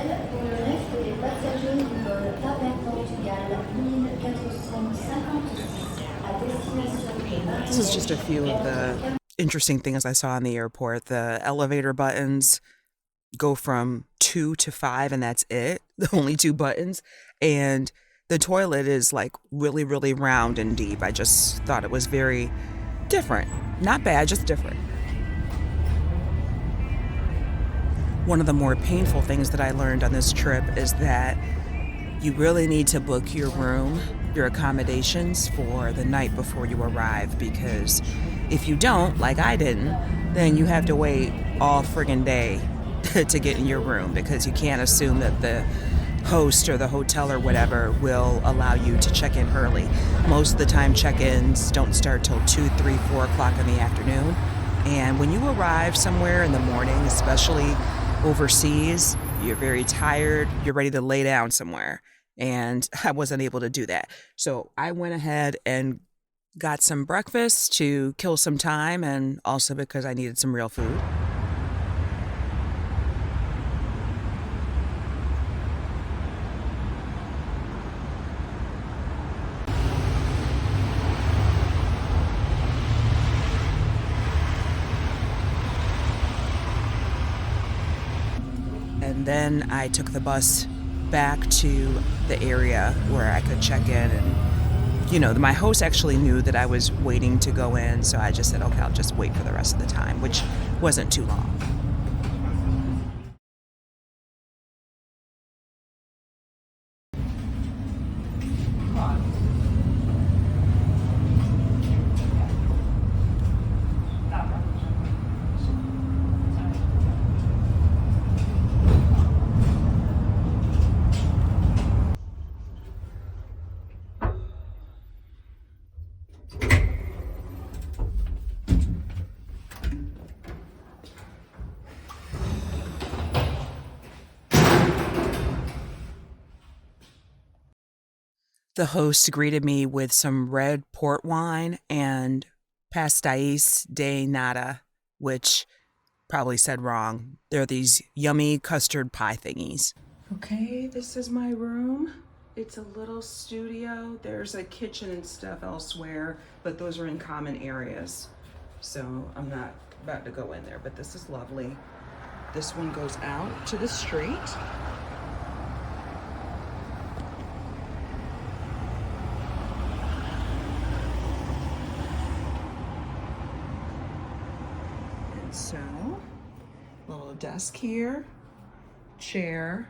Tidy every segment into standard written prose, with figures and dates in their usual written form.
rappel, pour le reste des passagers du vol Paris-Portugal 1456 à destination de This is just a few of the interesting things I saw in the airport. The elevator buttons go from 2 to 5, and that's it. The only 2 buttons. And the toilet is like really, really round and deep. I just thought it was very different. Not bad, just different. One of the more painful things that I learned on this trip is that you really need to book your room, your accommodations for the night before you arrive, because if you don't, like I didn't, then you have to wait all friggin' day to get in your room, because you can't assume that the host or the hotel or whatever will allow you to check in early. Most of the time check-ins don't start till 2, 3, 4 o'clock in the afternoon. And when you arrive somewhere in the morning, especially overseas, you're very tired, you're ready to lay down somewhere. And I wasn't able to do that. So I went ahead and got some breakfast to kill some time, and also because I needed some real food. And then I took the bus back to the area where I could check in. And, my host actually knew that I was waiting to go in. So I just said, okay, I'll just wait for the rest of the time, which wasn't too long. The host greeted me with some red port wine and pastéis de nata, which probably said wrong. They're these yummy custard pie thingies. Okay, this is my room. It's a little studio. There's a kitchen and stuff elsewhere, but those are in common areas. So I'm not about to go in there, but this is lovely. This one goes out to the street. So, little desk here, chair,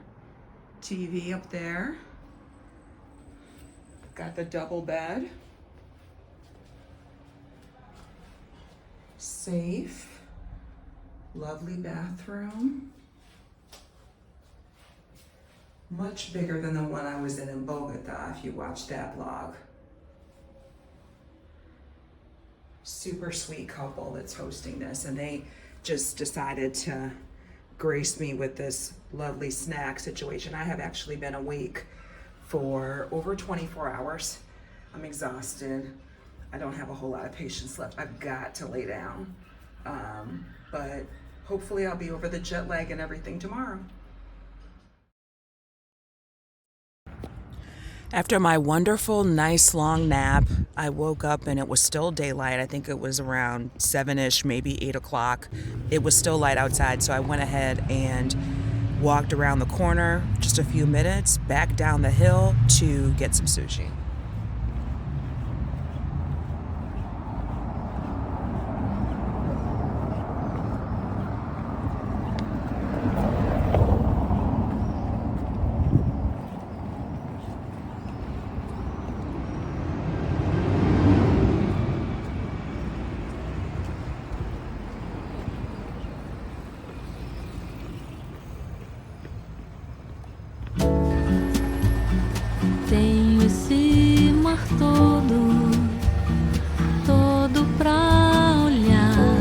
TV up there. Got the double bed. Safe. Lovely bathroom. Much bigger than the one I was in Bogota, if you watched that vlog. Super sweet couple that's hosting this, and they just decided to grace me with this lovely snack situation. I have actually been awake for over 24 hours. I'm exhausted. I don't have a whole lot of patience left. I've got to lay down. But hopefully I'll be over the jet lag and everything tomorrow. After my wonderful, nice, long nap, I woke up and it was still daylight. I think it was around 7-ish, maybe 8 o'clock. It was still light outside, so I went ahead and walked around the corner just a few minutes, back down the hill to get some sushi. Tenho esse mar todo, todo pra olhar.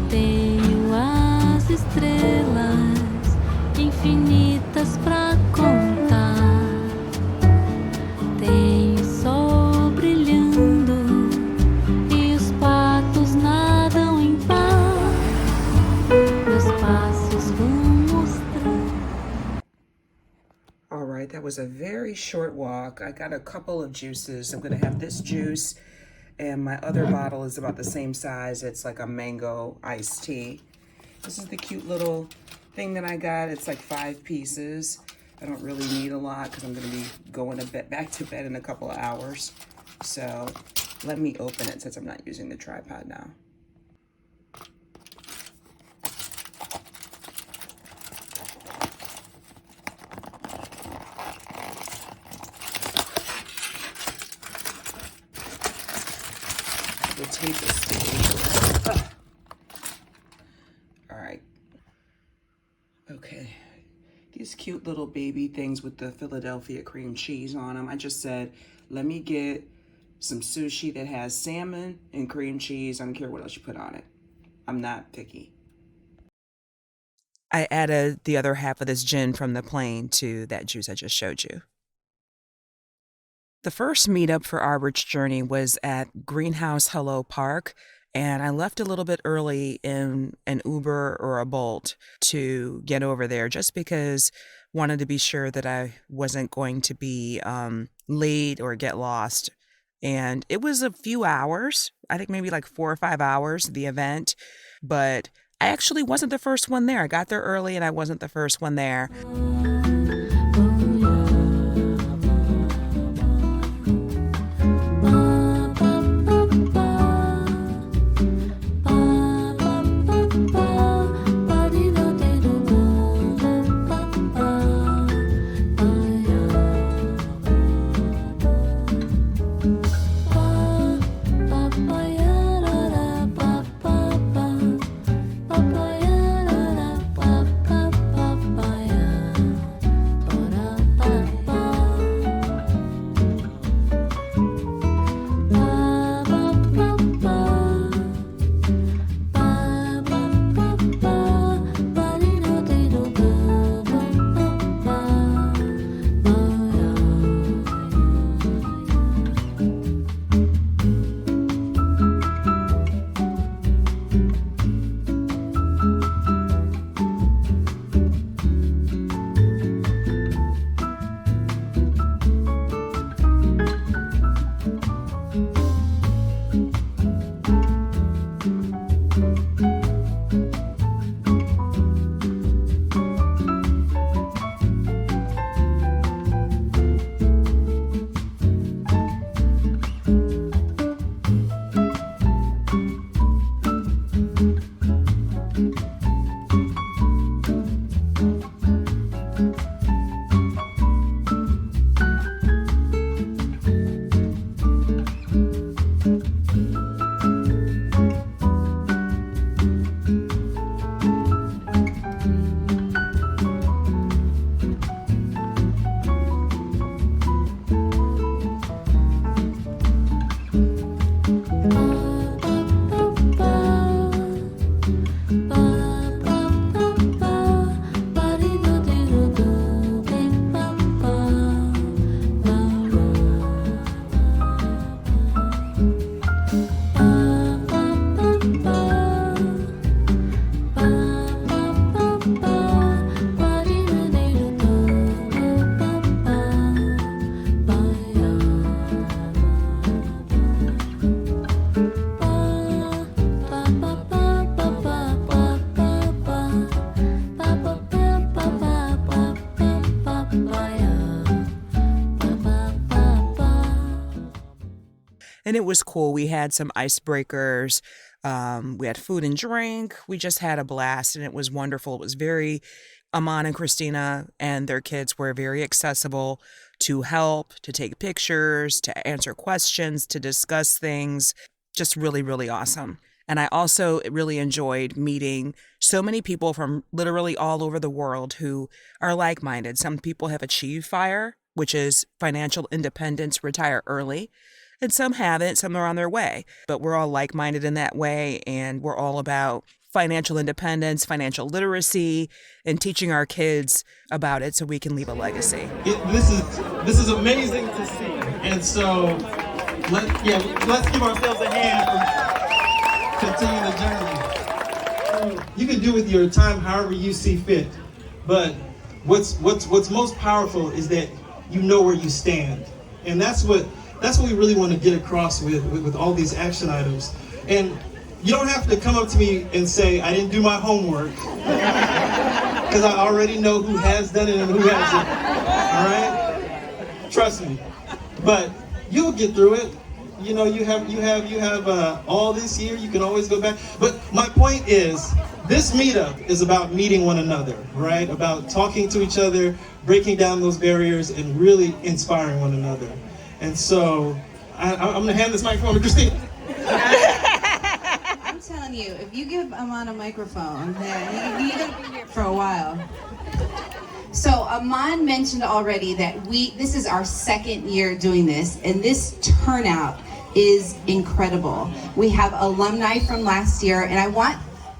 Tenho as estrelas infinitas pra contar. Tenho sol brilhando e os patos nadam em paz. Meus passos vão mostrar. right, that was a very short walk. I got a couple of juices. I'm gonna have this juice, and my other bottle is about the same size. It's like a mango iced tea. This is the cute little thing that I got. It's like 5 pieces. I don't really need a lot because I'm gonna be going back to bed in a couple of hours. So let me open it since I'm not using the tripod now. The tape is sticky. Ugh. All right. Okay. These cute little baby things with the Philadelphia cream cheese on them. I just said, let me get some sushi that has salmon and cream cheese. I don't care what else you put on it. I'm not picky. I added the other half of this gin from the plane to that juice I just showed you. The first meetup for our rich journey was at Greenhouse Hello Park, and I left a little bit early in an Uber or a Bolt to get over there just because wanted to be sure that I wasn't going to be late or get lost. And it was a few hours, I think maybe like 4 or 5 hours, the event, but I actually wasn't the first one there. I got there early and I wasn't the first one there. And it was cool. We had some icebreakers. We had food and drink. We just had a blast, and it was wonderful. It was very, Aman and Christina and their kids were very accessible to help, to take pictures, to answer questions, to discuss things. Just really, really awesome. And I also really enjoyed meeting so many people from literally all over the world who are like-minded. Some people have achieved FIRE, which is financial independence, retire early. And some haven't, some are on their way. But we're all like-minded in that way, and we're all about financial independence, financial literacy, and teaching our kids about it so we can leave a legacy. This is amazing to see. And so, let's give ourselves a hand for continuing the journey. You can do with your time however you see fit, but what's most powerful is that you know where you stand. And that's what we really want to get across with all these action items. And you don't have to come up to me and say, I didn't do my homework, because I already know who has done it and who hasn't, all right? Trust me. But you'll get through it. You know, you have all this year, you can always go back. But my point is, this meetup is about meeting one another, right? About talking to each other, breaking down those barriers, and really inspiring one another. And so, I'm gonna hand this microphone to Christine. I'm telling you, if you give Aman a microphone, then you're gonna be here for a while. So Aman mentioned already that this is our second year doing this, and this turnout is incredible. We have alumni from last year, and I want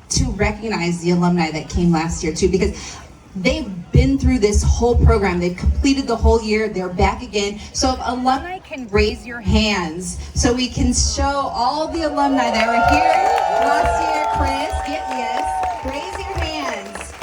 to recognize the alumni that came last year too, because they've been through this whole program. They've completed the whole year. They're back again. So if alumni can raise your hands so we can show all the alumni that were here last year. Chris, yes, raise your hands.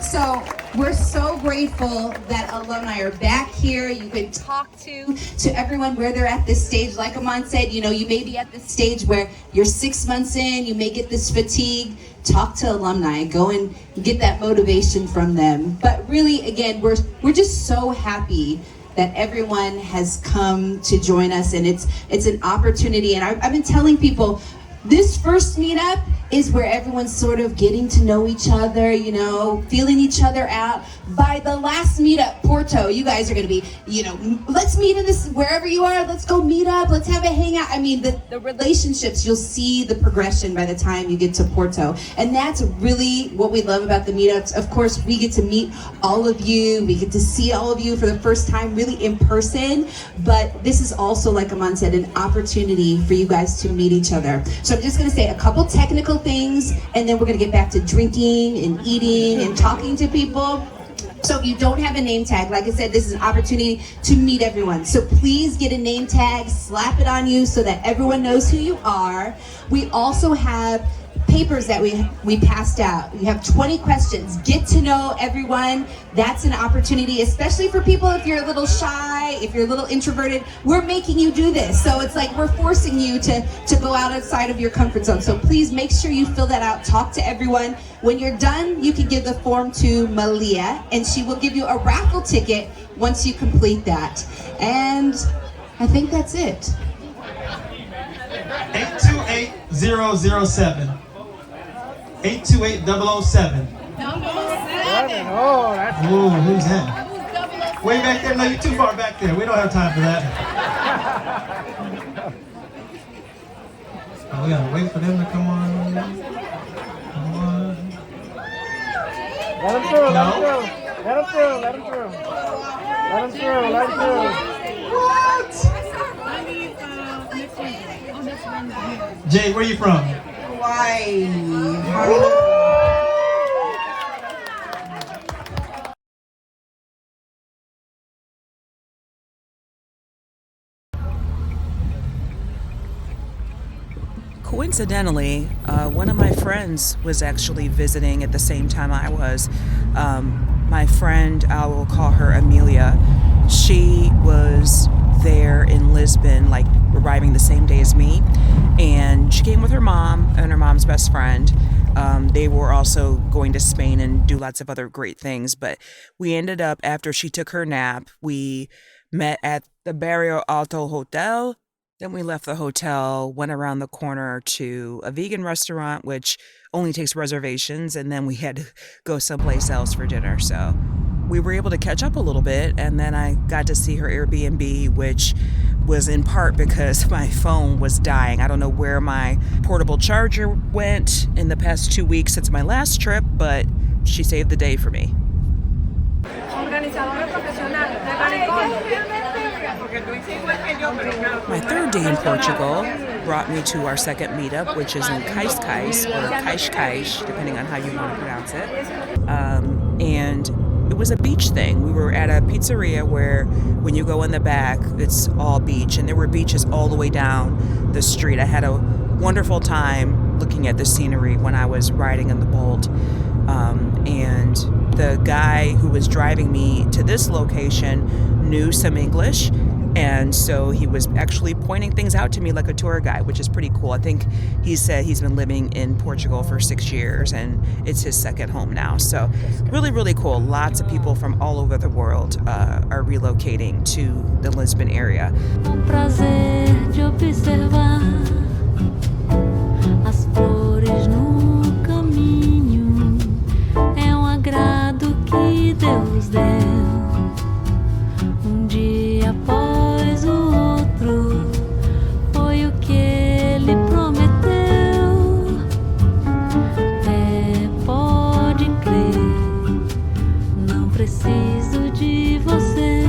So we're so grateful that alumni are back here. You can talk to everyone where they're at this stage. Like Aman said, you know, you may be at this stage where you're 6 months in, you may get this fatigue. Talk to alumni, go and get that motivation from them. But really, again, we're just so happy that everyone has come to join us, and it's an opportunity. And I've been telling people, this first meetup is where everyone's sort of getting to know each other, you know, feeling each other out. By the last meetup, Porto, you guys are gonna be, you know, let's meet in this, wherever you are, let's go meet up, let's have a hangout. I mean, the relationships, you'll see the progression by the time you get to Porto. And that's really what we love about the meetups. Of course, we get to meet all of you, we get to see all of you for the first time, really in person. But this is also, like Aman said, an opportunity for you guys to meet each other. So I'm just gonna say a couple technical things, and then we're gonna get back to drinking and eating and talking to people. So if you don't have a name tag, like I said, this is an opportunity to meet everyone. So please get a name tag, slap it on you so that everyone knows who you are. We also have papers that we passed out. You have 20 questions. Get to know everyone. That's an opportunity, especially for people if you're a little shy, if you're a little introverted. We're making you do this. So it's like we're forcing you to go outside of your comfort zone. So please make sure you fill that out. Talk to everyone. When you're done, you can give the form to Malia, and she will give you a raffle ticket once you complete that. And I think that's it. 828007. 828007. Oh, that's Ooh, who's that? Way back there? No, you're too far back there. We don't have time for that. Oh, we gotta wait for them to come on. Come on. Let him through, let him through. Let him through, let him through. Let him through, let him through. What? Jay, where are you from? Hawaii. Coincidentally, one of my friends was actually visiting at the same time I was. My friend, I will call her Amelia, she was there in Lisbon, like arriving the same day as me, and she came with her mom and her mom's best friend. They were also going to Spain and do lots of other great things, but we ended up, after she took her nap, we met at the Baía Alto Hotel. Then we left the hotel, went around the corner to a vegan restaurant, which only takes reservations, and then we had to go someplace else for dinner. So we were able to catch up a little bit, and then I got to see her Airbnb, which was in part because my phone was dying. I don't know where my portable charger went in the past 2 weeks since my last trip, but she saved the day for me. My third day in Portugal brought me to our second meetup, which is in Cascais, or Cascais, depending on how you want to pronounce it. And it was a beach thing. We were at a pizzeria where when you go in the back, it's all beach, and there were beaches all the way down the street. I had a wonderful time looking at the scenery when I was riding in the boat. And the guy who was driving me to this location knew some English, and so he was actually pointing things out to me like a tour guide, which is pretty cool. I think he said he's been living in Portugal for 6 years and it's his second home now. So really, really cool. Lots of people from all over the world are relocating to the Lisbon area. O prazer de observar as flores no caminho é agrado que Deus deu. Dia após o outro foi o que ele prometeu. Pode crer, não preciso de você.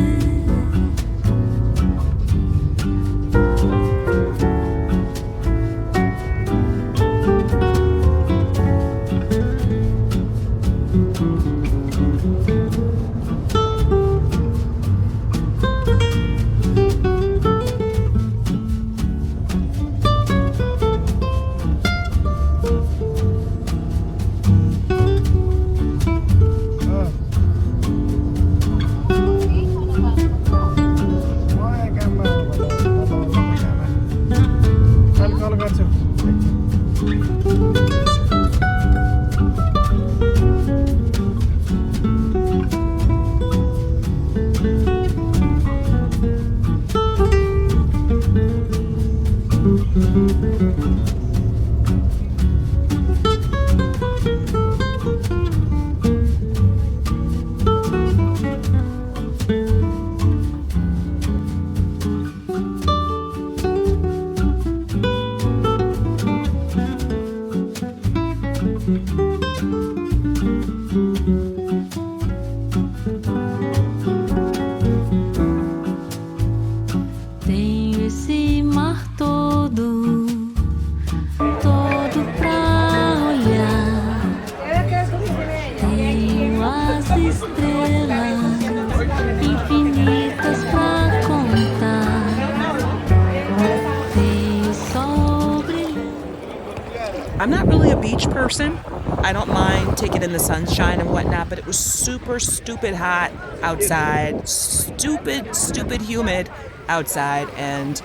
I'm not really a beach person. I don't mind taking in the sunshine and whatnot, but it was super stupid hot outside, stupid humid outside, and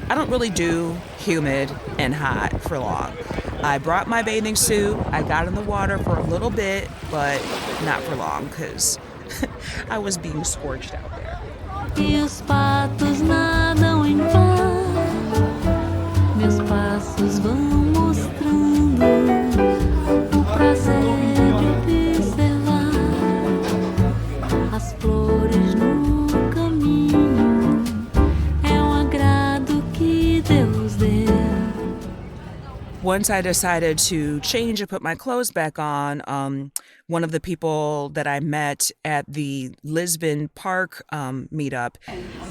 I don't really do humid and hot for long. I brought my bathing suit, I got in the water for a little bit, but not for long because I was being scorched out there. E os patos nadam em paz, meus passos vão mostrando o prazer de observar as flores no caminho, é agrado que Deus deu. Once I decided to change and put my clothes back on, one of the people that I met at the Lisbon Park meetup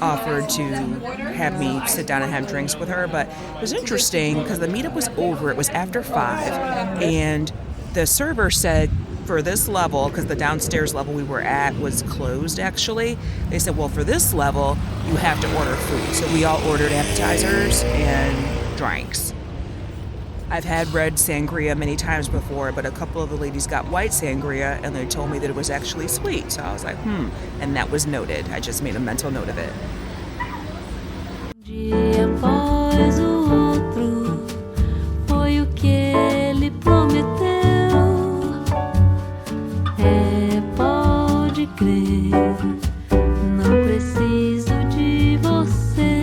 offered to have me sit down and have drinks with her. But it was interesting because the meetup was over. It was after 5. And the server said for this level, because the downstairs level we were at was closed actually, they said, well, for this level, you have to order food. So we all ordered appetizers and drinks. I've had red sangria many times before, but a couple of the ladies got white sangria and they told me that it was actually sweet. So I was like, and that was noted. I just made a mental note of it. Dia após o outro foi o que ele prometeu. Pode crer, não preciso de você.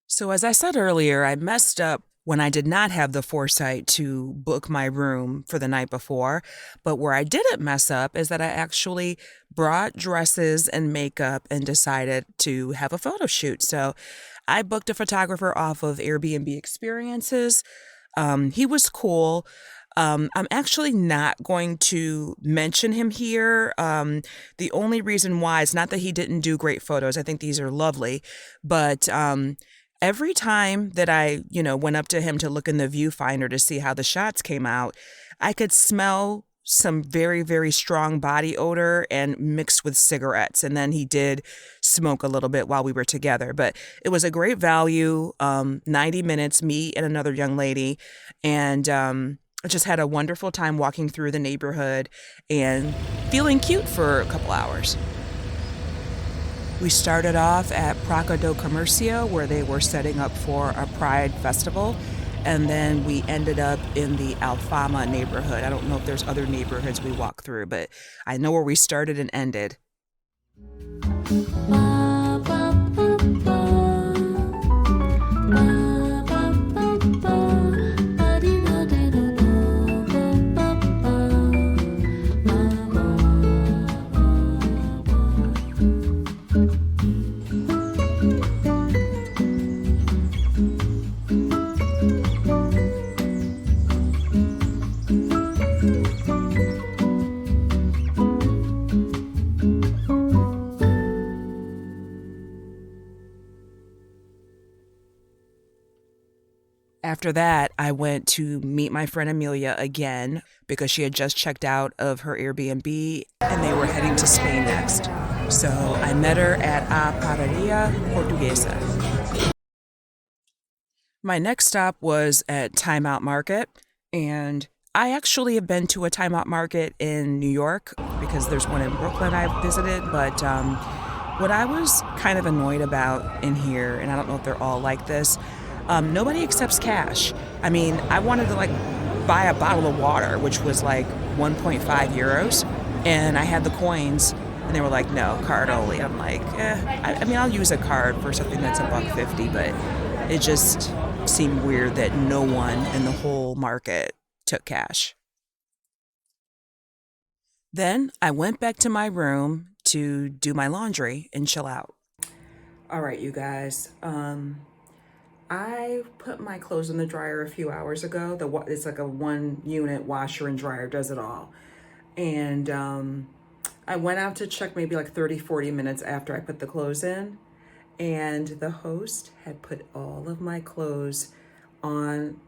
So as I said earlier, I messed up when I did not have the foresight to book my room for the night before. But where I didn't mess up is that I actually brought dresses and makeup and decided to have a photo shoot. So I booked a photographer off of Airbnb Experiences. He was cool. I'm actually not going to mention him here. The only reason why is not that he didn't do great photos. I think these are lovely, but Every time that I, went up to him to look in the viewfinder to see how the shots came out, I could smell some very, very strong body odor and mixed with cigarettes. And then he did smoke a little bit while we were together. But it was a great value, 90 minutes, me and another young lady. And I just had a wonderful time walking through the neighborhood and feeling cute for a couple hours. We started off at Praça do Comércio, where they were setting up for a Pride festival. And then we ended up in the Alfama neighborhood. I don't know if there's other neighborhoods we walked through, but I know where we started and ended. After that, I went to meet my friend Amelia again because she had just checked out of her Airbnb and they were heading to Spain next. So I met her at a Padaria Portuguesa. My next stop was at Time Out Market, and I actually have been to a Time Out Market in New York because there's one in Brooklyn I've visited, but what I was kind of annoyed about in here, and I don't know if they're all like this, nobody accepts cash. I mean, I wanted to buy a bottle of water, which was 1.5 euros, and I had the coins, and they were like, no, card only. I'm like, I mean, I'll use a card for something that's $1.50, but it just seemed weird that no one in the whole market took cash. Then I went back to my room to do my laundry and chill out. All right, you guys. I put my clothes in the dryer a few hours ago. It's like a 1-unit washer and dryer, does it all. And I went out to check maybe 30, 40 minutes after I put the clothes in. And the host had put all of my clothes on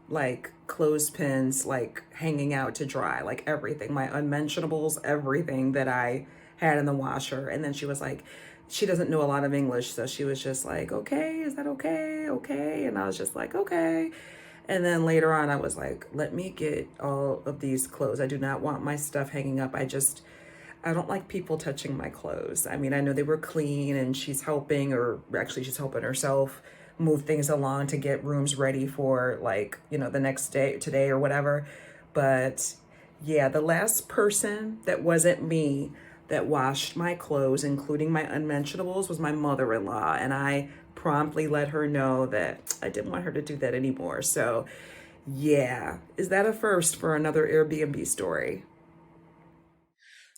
clothespins, hanging out to dry, everything, my unmentionables, everything that I had in the washer. And then she was like, she doesn't know a lot of English, so she was just like, okay, is that okay? Okay. And I was just like, okay. And then later on, I was like, let me get all of these clothes. I do not want my stuff hanging up. I don't like people touching my clothes. I mean, I know they were clean and she's helping, or actually she's helping herself move things along to get rooms ready for the next day, today or whatever. But yeah, the last person that wasn't me that washed my clothes, including my unmentionables, was my mother-in-law. And I promptly let her know that I didn't want her to do that anymore. So yeah, is that a first for another Airbnb story?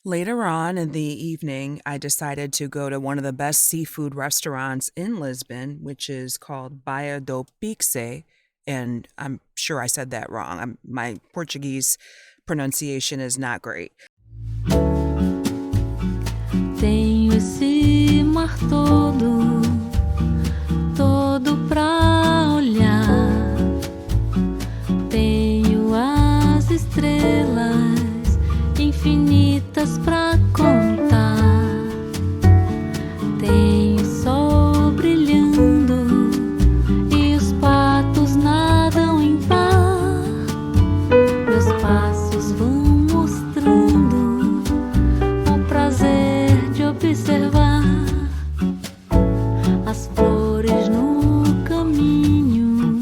Later on in the evening, I decided to go to one of the best seafood restaurants in Lisbon, which is called Baía do Peixe. And I'm sure I said that wrong. My Portuguese pronunciation is not great. Tenho esse mar todo pra olhar. Tenho as estrelas infinitas pra contar. Tenho o sol brilhando e os patos nadam em par. Meus passos vão mostrando o prazer de observar as flores no caminho.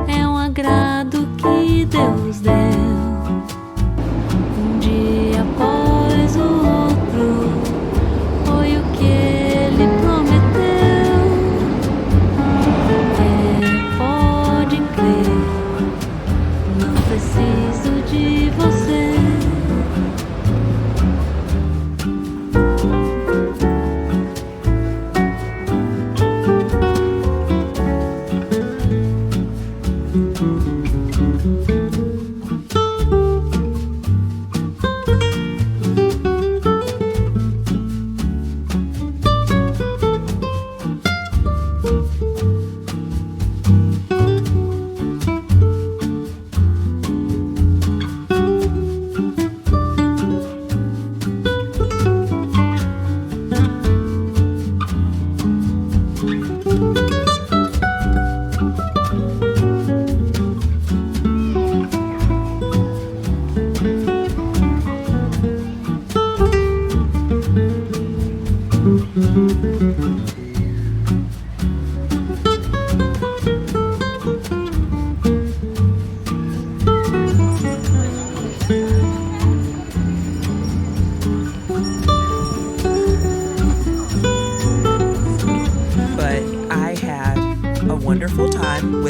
É um agrado que Deus deu. Um dia após o outro, foi o que Ele prometeu. Pode crer, não preciso de você.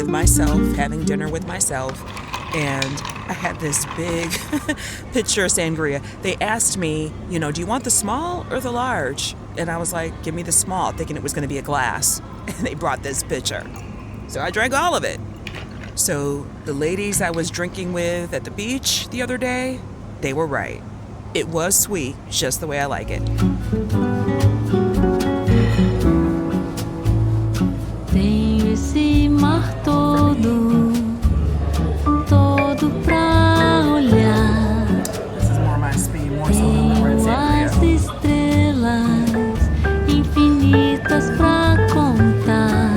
with myself, having dinner with myself, and I had this big pitcher of sangria. They asked me, do you want the small or the large? And I was like, give me the small, thinking it was going to be a glass. And they brought this pitcher. So I drank all of it. So the ladies I was drinking with at the beach the other day, they were right. It was sweet, just the way I like it. Tenho esse mar todo pra olhar. This is more my speed, more so than the red As sangria. estrelas infinitas pra contar.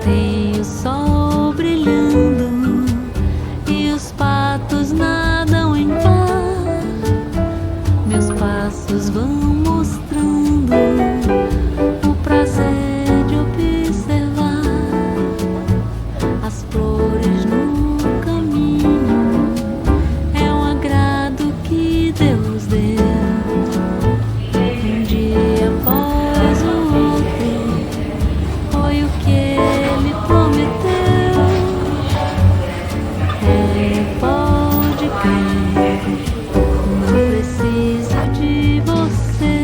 Tem o sol brilhando e os patos nadam em mar. Meus passos vão mostrando o prazer de observar as flores no caminho. É um agrado que Deus deu. Um dia após o outro, foi o que Ele prometeu. Pode crer, não preciso de você.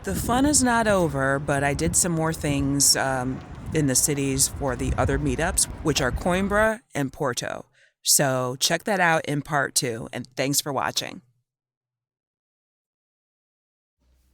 The fun is not over, but I did some more things in the cities for the other meetups, which are Coimbra and Porto. So check that out in part 2, and thanks for watching.